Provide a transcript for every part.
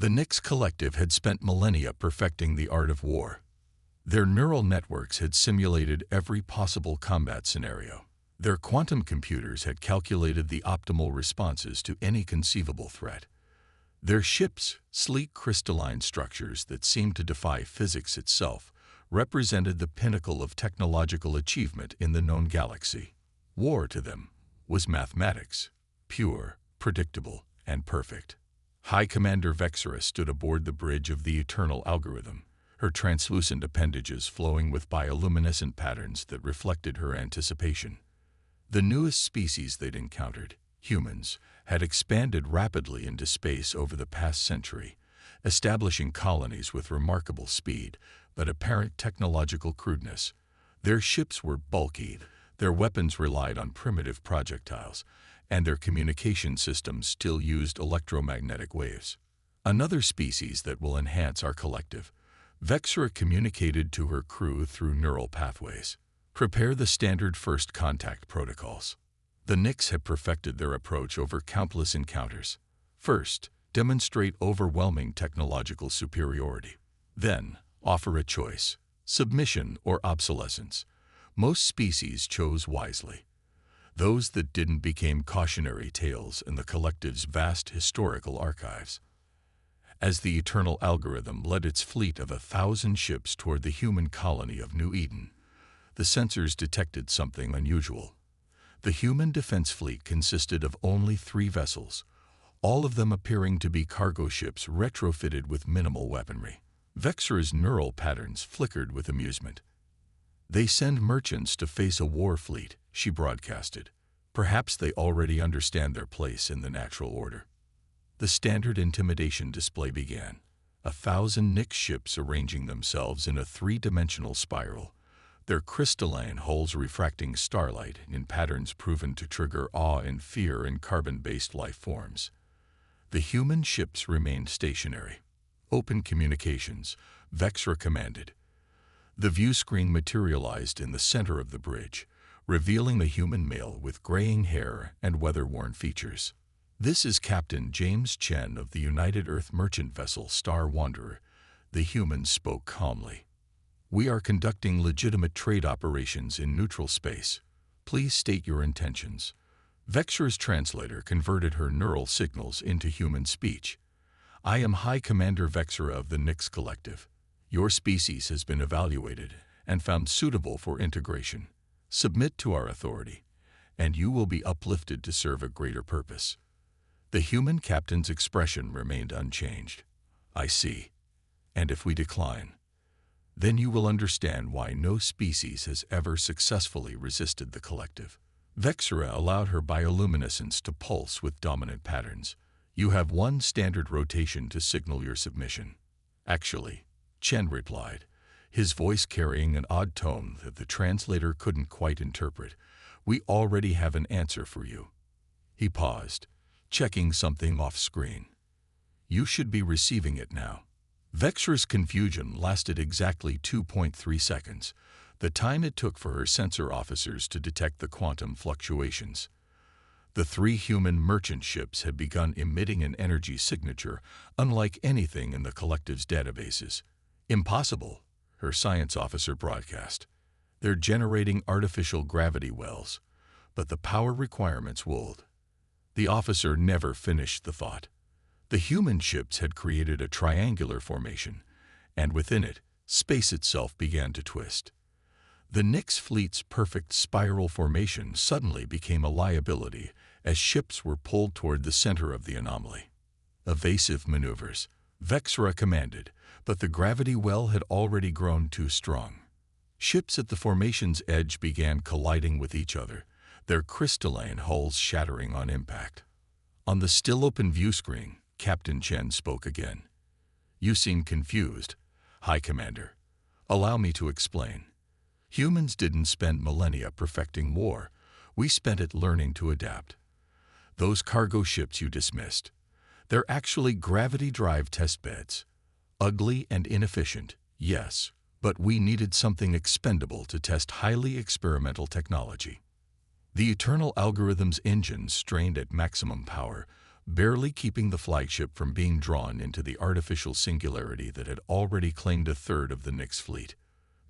The Nix Collective had spent millennia perfecting the art of war. Their neural networks had simulated every possible combat scenario. Their quantum computers had calculated the optimal responses to any conceivable threat. Their ships, sleek crystalline structures that seemed to defy physics itself, represented the pinnacle of technological achievement in the known galaxy. War, to them, was mathematics, pure, predictable, and perfect. High Commander Vexera stood aboard the bridge of the eternal algorithm, her translucent appendages flowing with bioluminescent patterns that reflected her anticipation. The newest species they'd encountered, humans, had expanded rapidly into space over the past century, establishing colonies with remarkable speed but apparent technological crudeness. Their ships were bulky, their weapons relied on primitive projectiles, and their communication systems still used electromagnetic waves. Another species that will enhance our collective. Vexera communicated to her crew through neural pathways. Prepare the standard first contact protocols. The Nix had perfected their approach over countless encounters. First, demonstrate overwhelming technological superiority. Then, offer a choice: submission or obsolescence. Most species chose wisely. Those that didn't became cautionary tales in the collective's vast historical archives. As the eternal algorithm led its fleet of 1,000 ships toward the human colony of New Eden, the sensors detected something unusual. The human defense fleet consisted of only 3 vessels, all of them appearing to be cargo ships retrofitted with minimal weaponry. Vexera's neural patterns flickered with amusement. "They send merchants to face a war fleet," she broadcasted. "Perhaps they already understand their place in the natural order." The standard intimidation display began. 1,000 Nix ships arranging themselves in a 3-dimensional spiral, their crystalline hulls refracting starlight in patterns proven to trigger awe and fear in carbon-based life forms. The human ships remained stationary. "Open communications," Vexera commanded. The view screen materialized in the center of the bridge, revealing a human male with graying hair and weather-worn features. "This is Captain James Chen of the United Earth merchant vessel Star Wanderer," the human spoke calmly. "We are conducting legitimate trade operations in neutral space. Please state your intentions." Vexera's translator converted her neural signals into human speech. "I am High Commander Vexera of the Nix Collective. Your species has been evaluated and found suitable for integration. Submit to our authority, and you will be uplifted to serve a greater purpose." The human captain's expression remained unchanged. "I see. And if we decline, then you will understand why no species has ever successfully resisted the collective." Vexera allowed her bioluminescence to pulse with dominant patterns. "You have 1 standard rotation to signal your submission." "Actually," Chen replied, his voice carrying an odd tone that the translator couldn't quite interpret, "we already have an answer for you." He paused, checking something off-screen. "You should be receiving it now." Vexera's confusion lasted exactly 2.3 seconds, the time it took for her sensor officers to detect the quantum fluctuations. The 3 human merchant ships had begun emitting an energy signature unlike anything in the collective's databases. "Impossible," her science officer broadcast. "They're generating artificial gravity wells, but the power requirements would." The officer never finished the thought. The human ships had created a triangular formation, and within it, space itself began to twist. The Nix fleet's perfect spiral formation suddenly became a liability as ships were pulled toward the center of the anomaly. "Evasive maneuvers," Vexera commanded, but the gravity well had already grown too strong. Ships at the formation's edge began colliding with each other, their crystalline hulls shattering on impact. On the still-open view screen, Captain Chen spoke again. "You seem confused, High Commander. Allow me to explain. Humans didn't spend millennia perfecting war. We spent it learning to adapt. Those cargo ships you dismissed, they're actually gravity-drive test beds. Ugly and inefficient, yes, but we needed something expendable to test highly experimental technology." The eternal algorithm's engines strained at maximum power, barely keeping the flagship from being drawn into the artificial singularity that had already claimed a third of the Nyx fleet.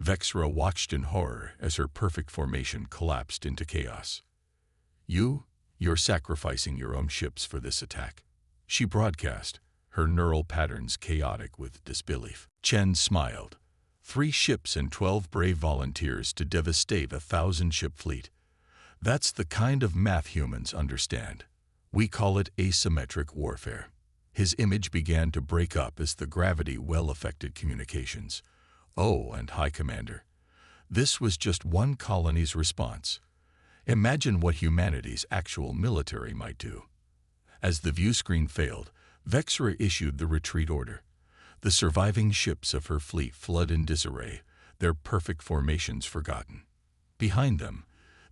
Vexra watched in horror as her perfect formation collapsed into chaos. You're sacrificing your own ships for this attack," she broadcast, her neural patterns chaotic with disbelief. Chen smiled. 3 ships and 12 brave volunteers to devastate a 1,000-ship fleet. That's the kind of math humans understand. We call it asymmetric warfare. His image began to break up as the gravity well affected communications. Oh, and High Commander. This was just one colony's response. Imagine what humanity's actual military might do. As the view screen failed, Vexra issued the retreat order. The surviving ships of her fleet fled in disarray, their perfect formations forgotten. Behind them,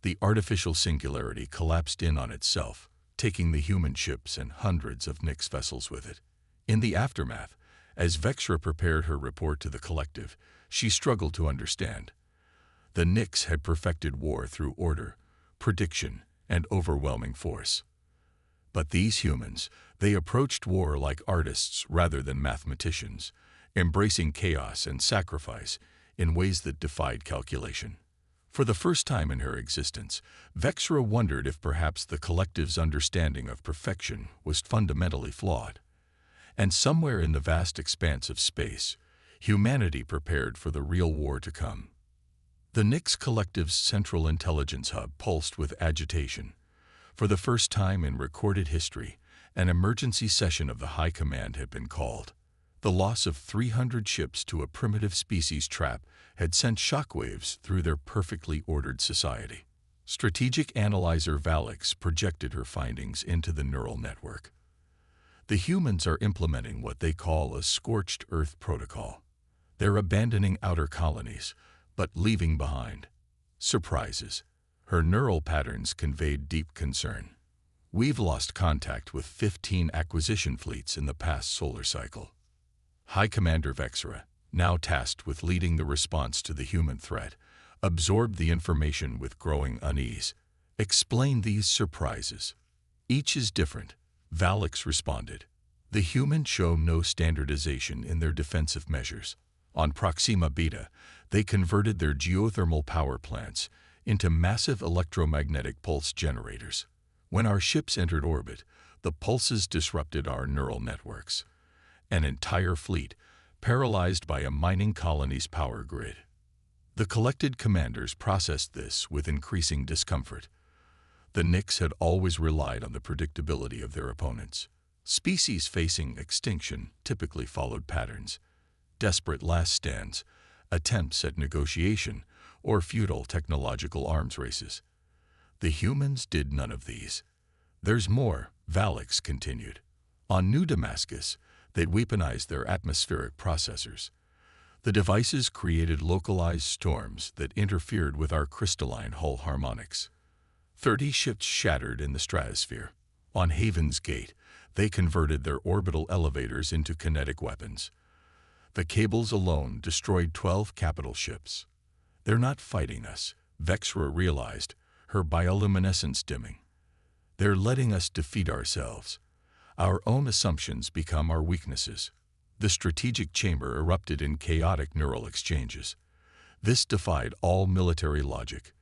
the artificial singularity collapsed in on itself, taking the human ships and hundreds of Nyx vessels with it. In the aftermath, as Vexra prepared her report to the collective, she struggled to understand. The Nyx had perfected war through order, prediction, and overwhelming force. But these humans, they approached war like artists rather than mathematicians, embracing chaos and sacrifice in ways that defied calculation. For the first time in her existence, Vexra wondered if perhaps the collective's understanding of perfection was fundamentally flawed. And somewhere in the vast expanse of space, humanity prepared for the real war to come. The Nyx Collective's central intelligence hub pulsed with agitation. For the first time in recorded history, an emergency session of the High Command had been called. The loss of 300 ships to a primitive species trap had sent shockwaves through their perfectly ordered society. Strategic Analyzer Valix projected her findings into the neural network. The humans are implementing what they call a scorched earth protocol. They're abandoning outer colonies, but leaving behind surprises. Her neural patterns conveyed deep concern. We've lost contact with 15 acquisition fleets in the past solar cycle. High Commander Vexra, now tasked with leading the response to the human threat, absorbed the information with growing unease. Explain these surprises. Each is different, Valix responded. The humans show no standardization in their defensive measures. On Proxima Beta, they converted their geothermal power plants into massive electromagnetic pulse generators. When our ships entered orbit, the pulses disrupted our neural networks. An entire fleet, paralyzed by a mining colony's power grid. The collected commanders processed this with increasing discomfort. The Nyx had always relied on the predictability of their opponents. Species facing extinction typically followed patterns: desperate last stands, attempts at negotiation, or futile technological arms races. The humans did none of these. There's more, Valix continued. On New Damascus, they'd weaponized their atmospheric processors. The devices created localized storms that interfered with our crystalline hull harmonics. 30 ships shattered in the stratosphere. On Haven's Gate, they converted their orbital elevators into kinetic weapons. The cables alone destroyed 12 capital ships. They're not fighting us, Vexra realized, her bioluminescence dimming. They're letting us defeat ourselves. Our own assumptions become our weaknesses. The strategic chamber erupted in chaotic neural exchanges. This defied all military logic.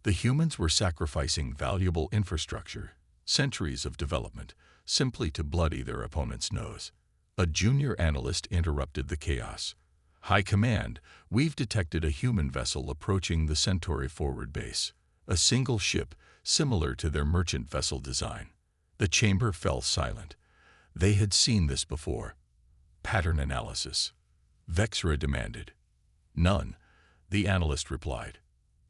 The humans were sacrificing valuable infrastructure, centuries of development, simply to bloody their opponent's nose. A junior analyst interrupted the chaos. High Command, we've detected a human vessel approaching the Centauri forward base. A single ship, similar to their merchant vessel design. The chamber fell silent. They had seen this before. Pattern analysis. Vexra demanded. None, the analyst replied.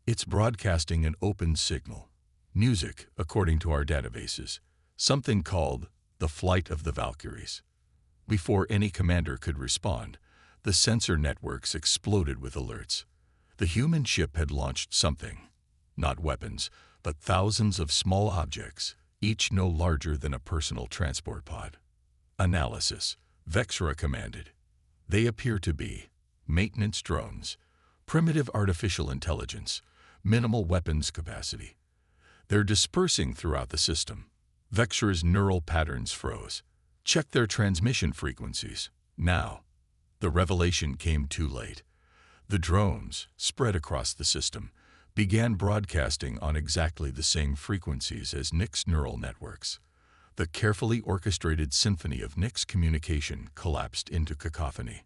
It's broadcasting an open signal. Music, according to our databases. Something called the Flight of the Valkyries. Before any commander could respond, the sensor networks exploded with alerts. The human ship had launched something. Not weapons, but thousands of small objects, each no larger than a personal transport pod. Analysis, Vexra commanded. They appear to be maintenance drones, primitive artificial intelligence, minimal weapons capacity. They're dispersing throughout the system. Vexra's neural patterns froze. Check their transmission frequencies. Now. The revelation came too late. The drones, spread across the system, began broadcasting on exactly the same frequencies as Nick's neural networks. The carefully orchestrated symphony of Nick's communication collapsed into cacophony.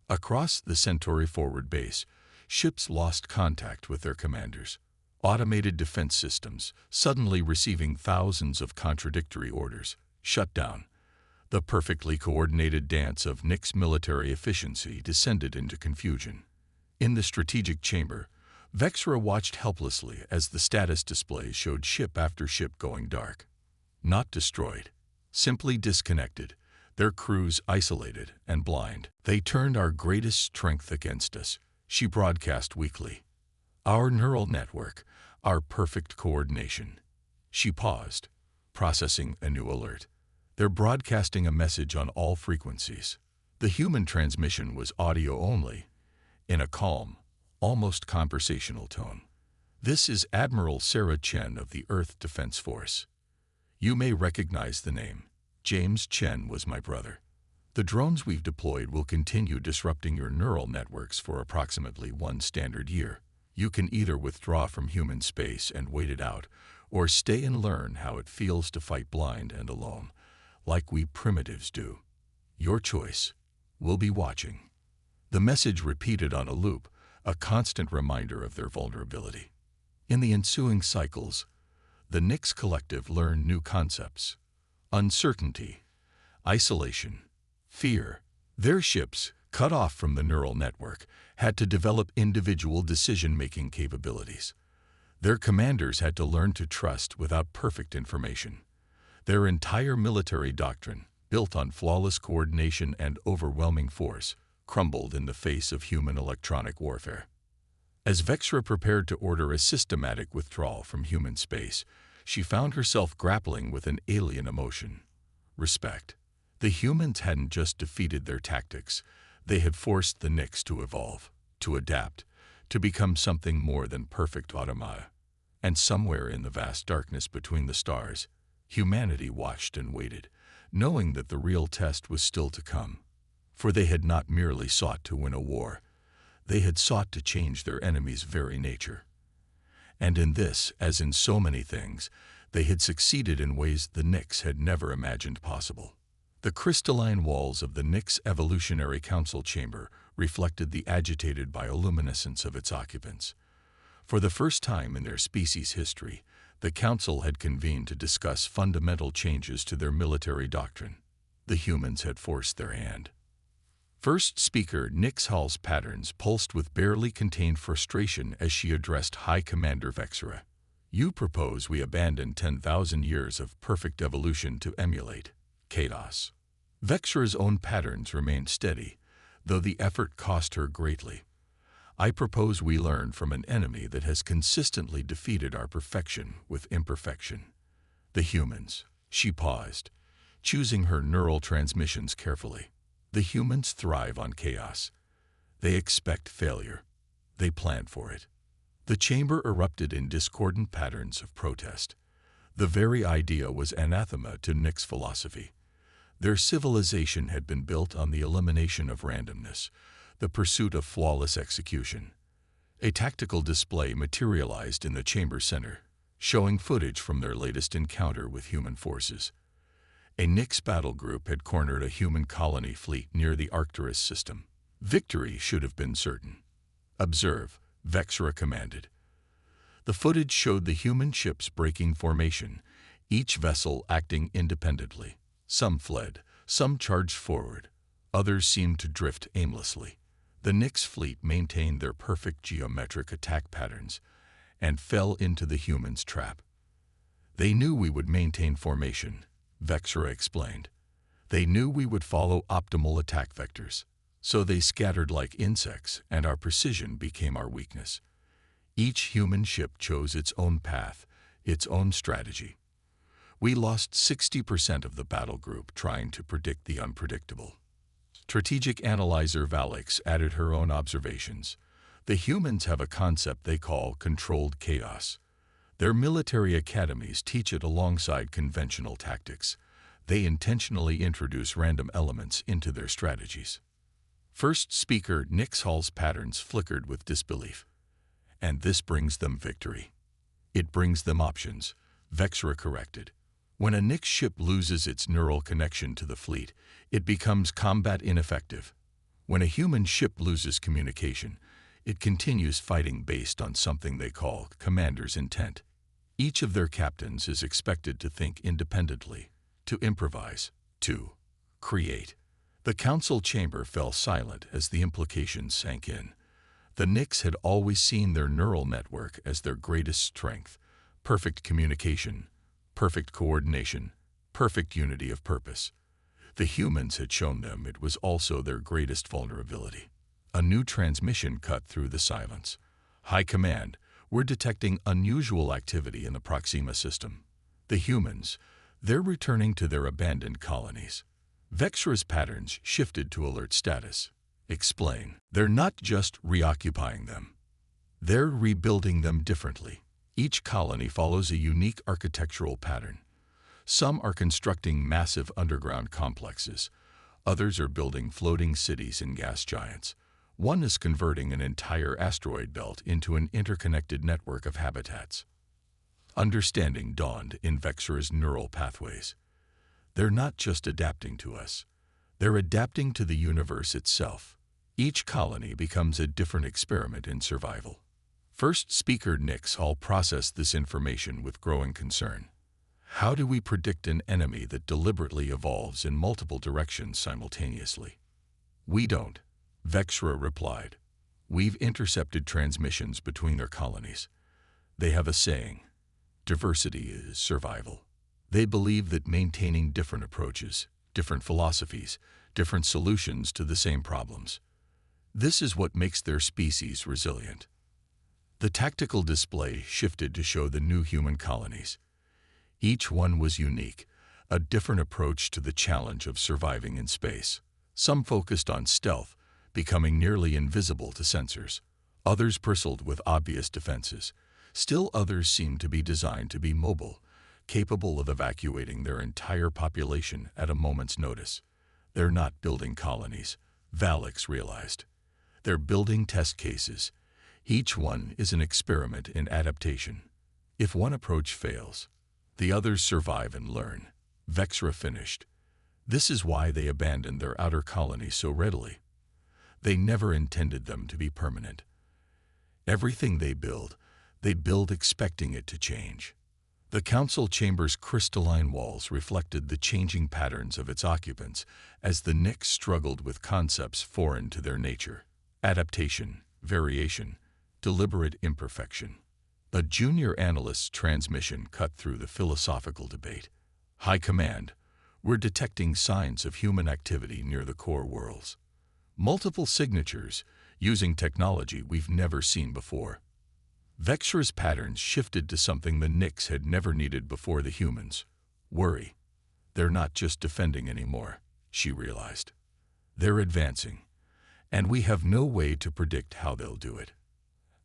Across the Centauri forward base, ships lost contact with their commanders. Automated defense systems, suddenly receiving thousands of contradictory orders, shut down. The perfectly coordinated dance of Nick's military efficiency descended into confusion. In the strategic chamber, Vexra watched helplessly as the status displays showed ship after ship going dark. Not destroyed, simply disconnected, their crews isolated and blind. They turned our greatest strength against us, she broadcast weakly. Our neural network, our perfect coordination. She paused, processing a new alert. They're broadcasting a message on all frequencies. The human transmission was audio only, in a calm, almost conversational tone. This is Admiral Sarah Chen of the Earth Defense Force. You may recognize the name. James Chen was my brother. The drones we've deployed will continue disrupting your neural networks for approximately 1 standard year. You can either withdraw from human space and wait it out, or stay and learn how it feels to fight blind and alone, like we primitives do. Your choice. We'll be watching. The message repeated on a loop, a constant reminder of their vulnerability. In the ensuing cycles, the Nix Collective learned new concepts. Uncertainty, isolation, fear. Their ships, cut off from the neural network, had to develop individual decision-making capabilities. Their commanders had to learn to trust without perfect information. Their entire military doctrine, built on flawless coordination and overwhelming force, crumbled in the face of human electronic warfare. As Vexra prepared to order a systematic withdrawal from human space, she found herself grappling with an alien emotion: respect. The humans hadn't just defeated their tactics, they had forced the Nix to evolve, to adapt, to become something more than perfect automata. And somewhere in the vast darkness between the stars, humanity watched and waited, knowing that the real test was still to come. For they had not merely sought to win a war, they had sought to change their enemy's very nature. And in this, as in so many things, they had succeeded in ways the Nix had never imagined possible. The crystalline walls of the Nix Evolutionary Council chamber reflected the agitated bioluminescence of its occupants. For the first time in their species' history, the Council had convened to discuss fundamental changes to their military doctrine. The humans had forced their hand. First speaker Nix Hall's patterns pulsed with barely contained frustration as she addressed High Commander Vexra. You propose we abandon 10,000 years of perfect evolution to emulate chaos. Vexra's own patterns remained steady, though the effort cost her greatly. I propose we learn from an enemy that has consistently defeated our perfection with imperfection. The humans. She paused, choosing her neural transmissions carefully. The humans thrive on chaos. They expect failure. They plan for it. The chamber erupted in discordant patterns of protest. The very idea was anathema to Nix philosophy. Their civilization had been built on the elimination of randomness, the pursuit of flawless execution. A tactical display materialized in the chamber center, showing footage from their latest encounter with human forces. A Nix battle group had cornered a human colony fleet near the Arcturus system. Victory should have been certain. Observe, Vexra commanded. The footage showed the human ships breaking formation, each vessel acting independently. Some fled, some charged forward, others seemed to drift aimlessly. The Nix fleet maintained their perfect geometric attack patterns and fell into the humans' trap. They knew we would maintain formation, Vexra explained. They knew we would follow optimal attack vectors, so they scattered like insects and our precision became our weakness. Each human ship chose its own path, its own strategy. We lost 60% of the battle group trying to predict the unpredictable. Strategic analyzer Valix added her own observations. The humans have a concept they call controlled chaos. Their military academies teach it alongside conventional tactics. They intentionally introduce random elements into their strategies. First speaker Nix Hall's patterns flickered with disbelief. And this brings them victory. It brings them options, Vexra corrected. When a Nix ship loses its neural connection to the fleet, it becomes combat ineffective. When a human ship loses communication, it continues fighting based on something they call commander's intent. Each of their captains is expected to think independently, to improvise, to create. The council chamber fell silent as the implications sank in. The Nix had always seen their neural network as their greatest strength: perfect communication, perfect coordination, perfect unity of purpose. The humans had shown them it was also their greatest vulnerability. A new transmission cut through the silence. High Command, we're detecting unusual activity in the Proxima system. The humans, they're returning to their abandoned colonies. Vexra's patterns shifted to alert status. Explain. They're not just reoccupying them. They're rebuilding them differently. Each colony follows a unique architectural pattern. Some are constructing massive underground complexes. Others are building floating cities and gas giants. One is converting an entire asteroid belt into an interconnected network of habitats. Understanding dawned in Vexra's neural pathways. They're not just adapting to us. They're adapting to the universe itself. Each colony becomes a different experiment in survival. First speaker Nix Hall processed this information with growing concern. How do we predict an enemy that deliberately evolves in multiple directions simultaneously? We don't, Vexra replied. We've intercepted transmissions between their colonies. They have a saying: diversity is survival. They believe that maintaining different approaches, different philosophies, different solutions to the same problems. This is what makes their species resilient. The tactical display shifted to show the new human colonies. Each one was unique, a different approach to the challenge of surviving in space. Some focused on stealth, becoming nearly invisible to sensors. Others bristled with obvious defenses. Still others seemed to be designed to be mobile, capable of evacuating their entire population at a moment's notice. They're not building colonies, Valix realized. They're building test cases. Each one is an experiment in adaptation. If one approach fails, the others survive and learn. Vexra finished. This is why they abandoned their outer colonies so readily. They never intended them to be permanent. Everything they build expecting it to change. The council chamber's crystalline walls reflected the changing patterns of its occupants as the Nix struggled with concepts foreign to their nature: adaptation, variation, deliberate imperfection. A junior analyst's transmission cut through the philosophical debate. High Command, we're detecting signs of human activity near the core worlds. Multiple signatures, using technology we've never seen before. Vexra's patterns shifted to something the Nix had never needed before: the humans. Worry. They're not just defending anymore, she realized. They're advancing, and we have no way to predict how they'll do it.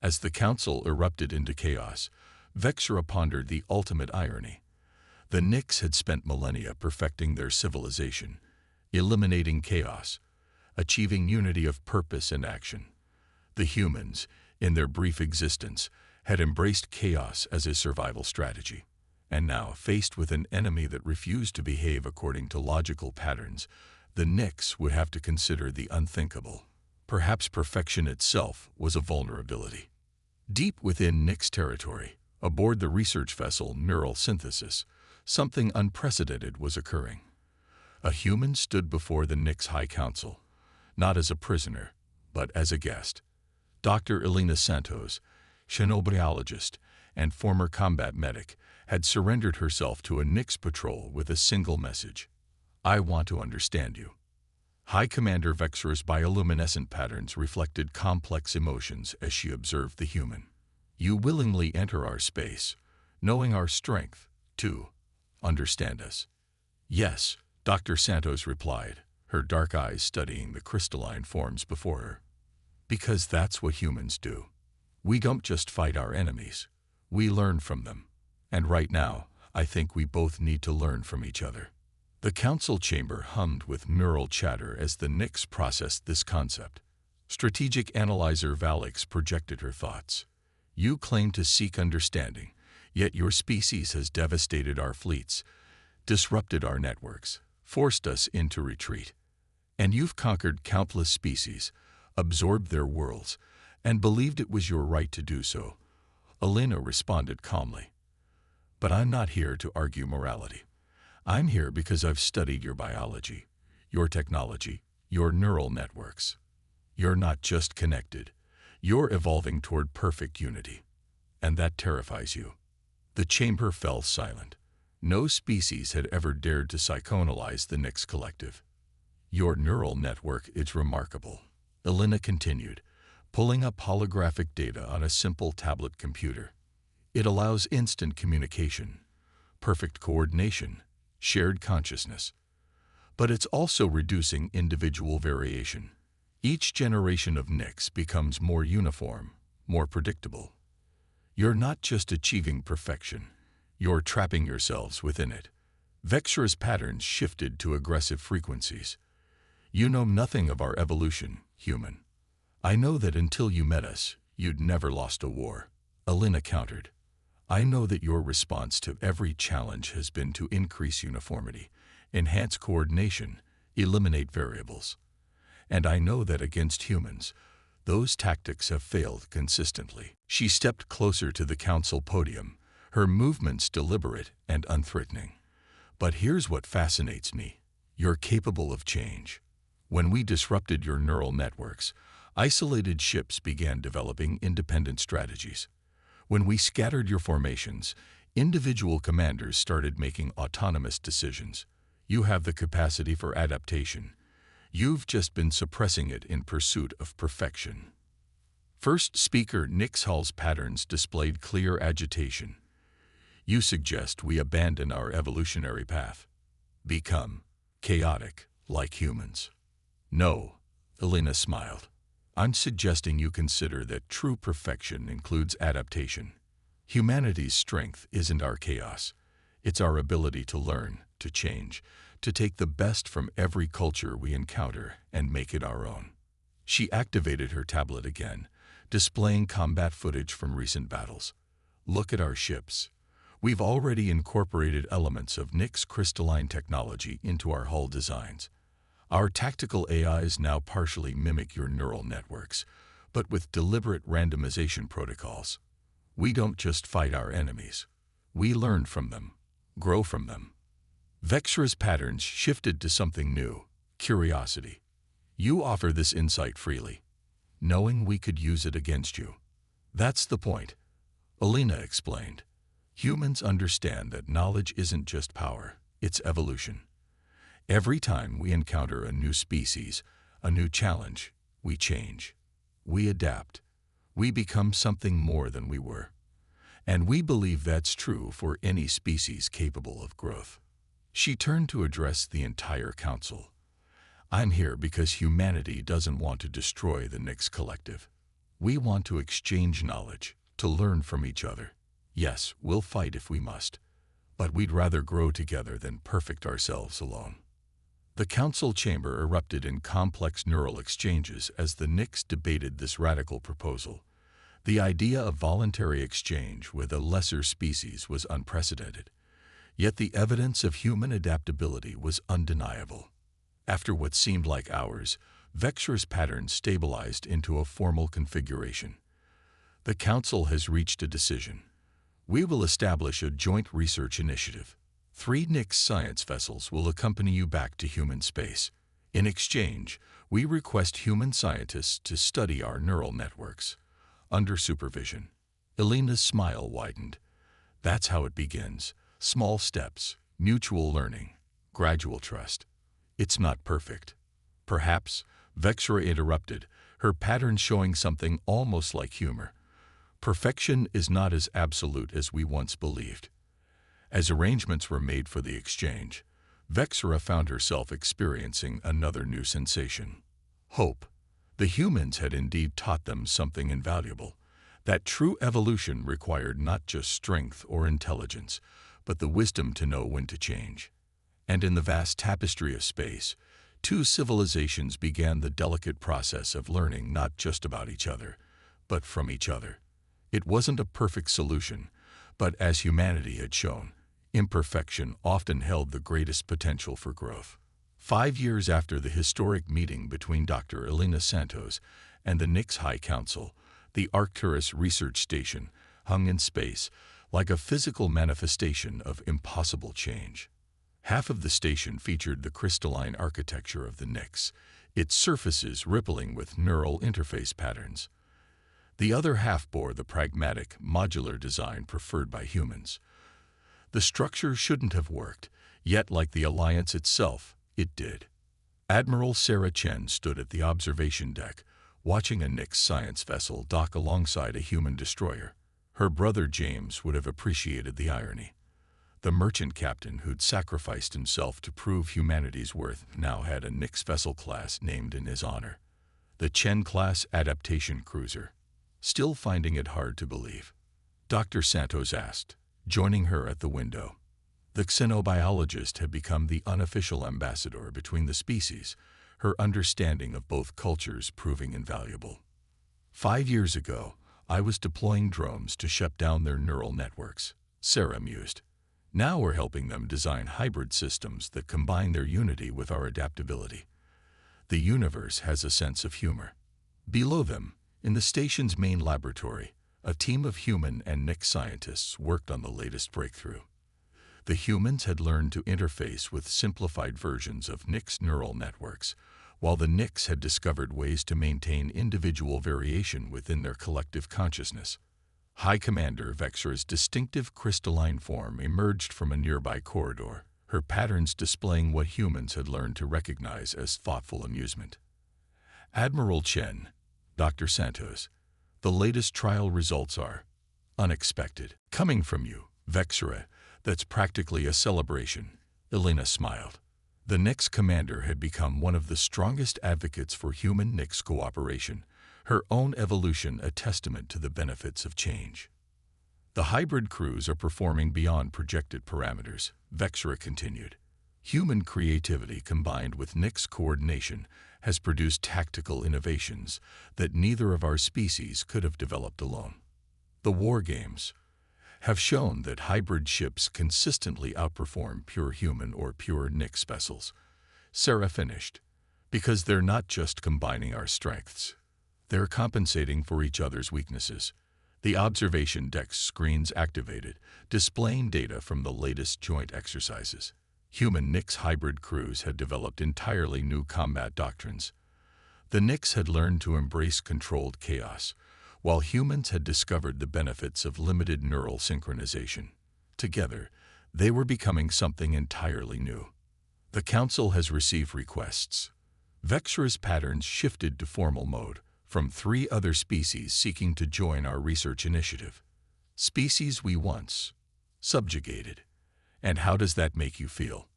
As the council erupted into chaos, Vexra pondered the ultimate irony. The Nix had spent millennia perfecting their civilization, eliminating chaos, achieving unity of purpose and action. The humans, in their brief existence, had embraced chaos as a survival strategy. And now, faced with an enemy that refused to behave according to logical patterns, the Nix would have to consider the unthinkable. Perhaps perfection itself was a vulnerability. Deep within Nix territory, aboard the research vessel Neural Synthesis, something unprecedented was occurring. A human stood before the Nix High Council, not as a prisoner, but as a guest. Dr. Elena Santos, xenobiologist and former combat medic, had surrendered herself to a Nix patrol with a single message: I want to understand you. High Commander Vexra's bioluminescent patterns reflected complex emotions as she observed the human. You willingly enter our space, knowing our strength, to understand us. Yes, Dr. Santos replied, her dark eyes studying the crystalline forms before her. Because that's what humans do. We don't just fight our enemies. We learn from them. And right now, I think we both need to learn from each other. The council chamber hummed with neural chatter as the Nix processed this concept. Strategic analyzer Valix projected her thoughts. You claim to seek understanding, yet your species has devastated our fleets, disrupted our networks, forced us into retreat. And you've conquered countless species, absorbed their worlds, and believed it was your right to do so. Elena responded calmly. But I'm not here to argue morality. I'm here because I've studied your biology, your technology, your neural networks. You're not just connected. You're evolving toward perfect unity. And that terrifies you. The chamber fell silent. No species had ever dared to psychoanalyze the Nix collective. Your neural network is remarkable, Elena continued, pulling up holographic data on a simple tablet computer. It allows instant communication, perfect coordination, shared consciousness. But it's also reducing individual variation. Each generation of Nix becomes more uniform, more predictable. You're not just achieving perfection, you're trapping yourselves within it. Vexura's patterns shifted to aggressive frequencies. You know nothing of our evolution, human. I know that until you met us, you'd never lost a war. Elena countered. I know that your response to every challenge has been to increase uniformity, enhance coordination, eliminate variables. And I know that against humans, those tactics have failed consistently. She stepped closer to the council podium, her movements deliberate and unthreatening. But here's what fascinates me. You're capable of change. When we disrupted your neural networks, isolated ships began developing independent strategies. When we scattered your formations, individual commanders started making autonomous decisions. You have the capacity for adaptation. You've just been suppressing it in pursuit of perfection. First speaker Nix Hall's patterns displayed clear agitation. You suggest we abandon our evolutionary path. Become chaotic, like humans. No, Elena smiled. I'm suggesting you consider that true perfection includes adaptation. Humanity's strength isn't our chaos. It's our ability to learn, to change, to take the best from every culture we encounter and make it our own. She activated her tablet again, displaying combat footage from recent battles. Look at our ships. We've already incorporated elements of Nix crystalline technology into our hull designs. Our tactical AIs now partially mimic your neural networks, but with deliberate randomization protocols. We don't just fight our enemies. We learn from them, grow from them. Vexura's patterns shifted to something new, curiosity. You offer this insight freely, knowing we could use it against you. That's the point, Elena explained. Humans understand that knowledge isn't just power, it's evolution. Every time we encounter a new species, a new challenge, we change. We adapt. We become something more than we were. And we believe that's true for any species capable of growth. She turned to address the entire council. I'm here because humanity doesn't want to destroy the Nix collective. We want to exchange knowledge, to learn from each other. Yes, we'll fight if we must, but we'd rather grow together than perfect ourselves alone. The council chamber erupted in complex neural exchanges as the Nix debated this radical proposal. The idea of voluntary exchange with a lesser species was unprecedented, yet the evidence of human adaptability was undeniable. After what seemed like hours, Vexura's pattern stabilized into a formal configuration. The council has reached a decision. We will establish a joint research initiative. 3 Nix science vessels will accompany you back to human space. In exchange, we request human scientists to study our neural networks. Under supervision. Elena's smile widened. That's how it begins. Small steps, mutual learning, gradual trust. It's not perfect. Perhaps, Vexura interrupted, her pattern showing something almost like humor. Perfection is not as absolute as we once believed. As arrangements were made for the exchange, Vexura found herself experiencing another new sensation. Hope. The humans had indeed taught them something invaluable. That true evolution required not just strength or intelligence, but the wisdom to know when to change. And in the vast tapestry of space, two civilizations began the delicate process of learning not just about each other, but from each other. It wasn't a perfect solution, but as humanity had shown, imperfection often held the greatest potential for growth. 5 years after the historic meeting between Dr. Elena Santos and the Nix High Council, the Arcturus Research Station hung in space like a physical manifestation of impossible change. Half of the station featured the crystalline architecture of the Nix, its surfaces rippling with neural interface patterns. The other half bore the pragmatic, modular design preferred by humans. The structure shouldn't have worked, yet like the Alliance itself, it did. Admiral Sarah Chen stood at the observation deck, watching a Nix science vessel dock alongside a human destroyer. Her brother James would have appreciated the irony. The merchant captain who'd sacrificed himself to prove humanity's worth now had a Nix vessel class named in his honor. The Chen-class adaptation cruiser. Still finding it hard to believe, Dr. Santos asked, joining her at the window. The xenobiologist had become the unofficial ambassador between the species, her understanding of both cultures proving invaluable. 5 years ago, I was deploying drones to shut down their neural networks, Sarah mused. Now we're helping them design hybrid systems that combine their unity with our adaptability. The universe has a sense of humor. Below them, in the station's main laboratory, a team of human and Nix scientists worked on the latest breakthrough. The humans had learned to interface with simplified versions of Nix neural networks, while the Nix had discovered ways to maintain individual variation within their collective consciousness. High Commander Vexra's distinctive crystalline form emerged from a nearby corridor, her patterns displaying what humans had learned to recognize as thoughtful amusement. Admiral Chen, Dr. Santos, the latest trial results are unexpected. Coming from you, Vexra, that's practically a celebration, Elena smiled. The Nix commander had become one of the strongest advocates for human-Nix cooperation, her own evolution a testament to the benefits of change. The hybrid crews are performing beyond projected parameters, Vexra continued. Human creativity combined with Nix coordination has produced tactical innovations that neither of our species could have developed alone. The war games have shown that hybrid ships consistently outperform pure human or pure Nix vessels, Sarah finished, because they're not just combining our strengths. They're compensating for each other's weaknesses. The observation deck's screens activated, displaying data from the latest joint exercises. Human-Nix hybrid crews had developed entirely new combat doctrines. The Nix had learned to embrace controlled chaos, while humans had discovered the benefits of limited neural synchronization. Together, they were becoming something entirely new. The Council has received requests. Vexra's patterns shifted to formal mode, from 3 other species seeking to join our research initiative. Species we once subjugated. And how does that make you feel?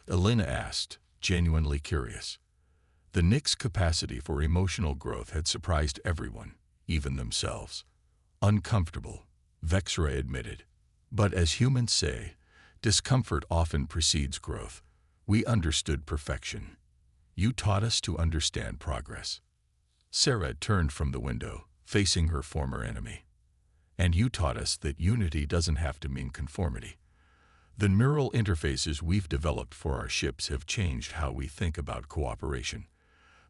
Elena asked, genuinely curious. The Nix capacity for emotional growth had surprised everyone, even themselves. Uncomfortable, Vexra admitted. But as humans say, discomfort often precedes growth. We understood perfection. You taught us to understand progress. Sarah turned from the window, facing her former enemy. And you taught us that unity doesn't have to mean conformity. The neural interfaces we've developed for our ships have changed how we think about cooperation.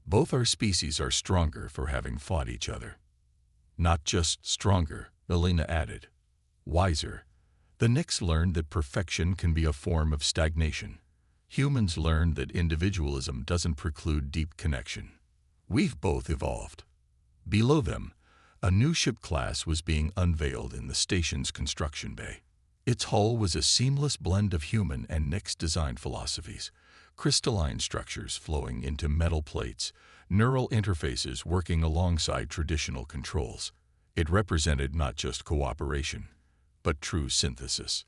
Both our species are stronger for having fought each other. Not just stronger, Elena added. Wiser. The Nix learned that perfection can be a form of stagnation. Humans learned that individualism doesn't preclude deep connection. We've both evolved. Below them, a new ship class was being unveiled in the station's construction bay. Its hull was a seamless blend of human and Nix design philosophies, crystalline structures flowing into metal plates, neural interfaces working alongside traditional controls. It represented not just cooperation, but true synthesis.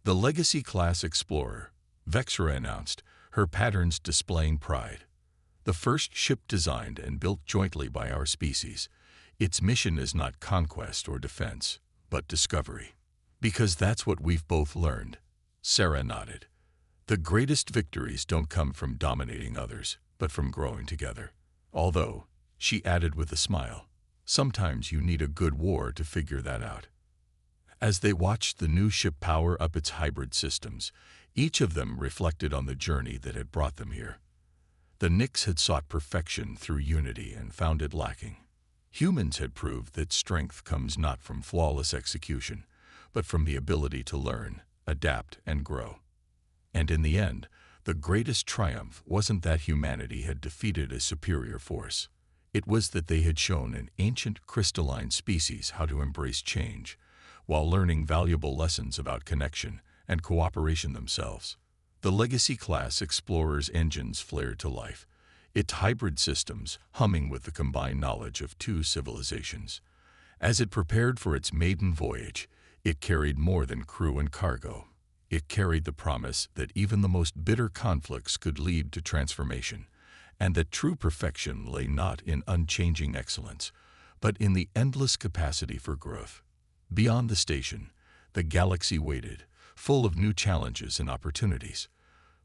The Legacy-class Explorer, Vexra announced, her patterns displaying pride. The first ship designed and built jointly by our species, Its mission is not conquest or defense, but discovery. Because that's what we've both learned. Sarah nodded. The greatest victories don't come from dominating others, but from growing together. Although, she added with a smile, sometimes you need a good war to figure that out. As they watched the new ship power up its hybrid systems, each of them reflected on the journey that had brought them here. The Nix had sought perfection through unity and found it lacking. Humans had proved that strength comes not from flawless execution, but from the ability to learn, adapt, and grow. And in the end, the greatest triumph wasn't that humanity had defeated a superior force. It was that they had shown an ancient crystalline species how to embrace change, while learning valuable lessons about connection and cooperation themselves. The Legacy-class Explorer's engines flared to life, its hybrid systems humming with the combined knowledge of two civilizations. As it prepared for its maiden voyage, it carried more than crew and cargo. It carried the promise that even the most bitter conflicts could lead to transformation, and that true perfection lay not in unchanging excellence, but in the endless capacity for growth. Beyond the station, the galaxy waited, full of new challenges and opportunities.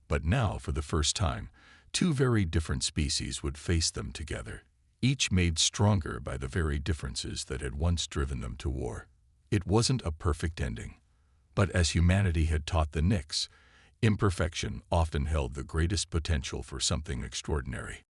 But now, for the first time, two very different species would face them together, each made stronger by the very differences that had once driven them to war. It wasn't a perfect ending, but as humanity had taught the Nix, imperfection often held the greatest potential for something extraordinary.